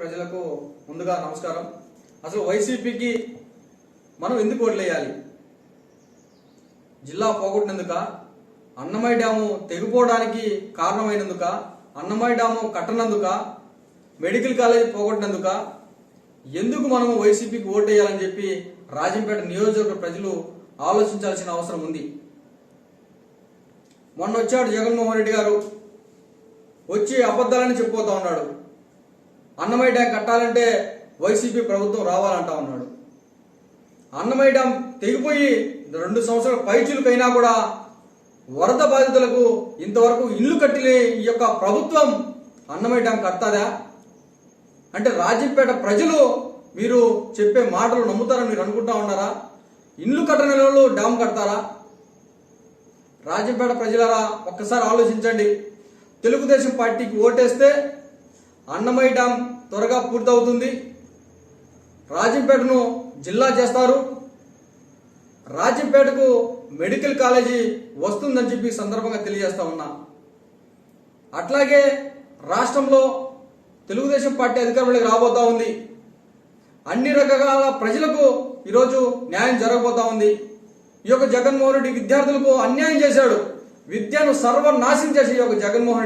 ప్రజలకు ముందుగా నమస్కారం. అసలు వైసీపీకి మనం ఎందుకు ఓట్లేయాలి? జిల్లా పోగొట్టినందుక, అన్నమయ్య డ్యాము తెగిపోవడానికి కారణమైనందుక, అన్నమయ్య డ్యాము కట్టనందుక, మెడికల్ కాలేజీ పోగొట్టినందుక, ఎందుకు మనం వైసీపీకి ఓటేయాలని చెప్పి రాజంపేట నియోజకవర్గ ప్రజలు ఆలోచించాల్సిన అవసరం ఉంది. మొన్న వచ్చాడు జగన్మోహన్ రెడ్డి గారు, వచ్చి అబద్ధాలని చెప్పిపోతా ఉన్నాడు. అన్నమయ్య డ్యాం కట్టాలంటే వైసీపీ ప్రభుత్వం రావాలంటా ఉన్నాడు. అన్నమయ్య డ్యాం తెగిపోయి 2 సంవత్సరాల పైచులకైనా కూడా వరద బాధితులకు ఇంతవరకు ఇల్లు కట్టిలే ఈ యొక్క ప్రభుత్వం అన్నమయ్య డ్యాం కడతాదా? అంటే రాజంపేట ప్రజలు మీరు చెప్పే మాటలు నమ్ముతారని మీరు అనుకుంటా ఉన్నారా? ఇల్లు కట్టని వాళ్ళు డ్యాం కడతారా? రాజంపేట ప్రజలారా ఒక్కసారి ఆలోచించండి. తెలుగుదేశం పార్టీకి ఓటేస్తే అన్నమయ్య డ్యాం త్వరగా పూర్తవుతుంది, రాజంపేటను జిల్లా చేస్తారు, రాజంపేటకు మెడికల్ కాలేజీ వస్తుందని చెప్పి సందర్భంగా తెలియజేస్తా ఉన్నా. అట్లాగే రాష్ట్రంలో తెలుగుదేశం పార్టీ అధికారంలోకి రాబోతా ఉంది. అన్ని రకాల ప్రజలకు ఈరోజు న్యాయం జరగబోతా ఉంది. ఈ యొక్క జగన్మోహన్ రెడ్డి విద్యార్థులకు అన్యాయం చేశాడు. విద్యను సర్వనాశనం చేసి ఈ యొక్క జగన్మోహన్ రెడ్డి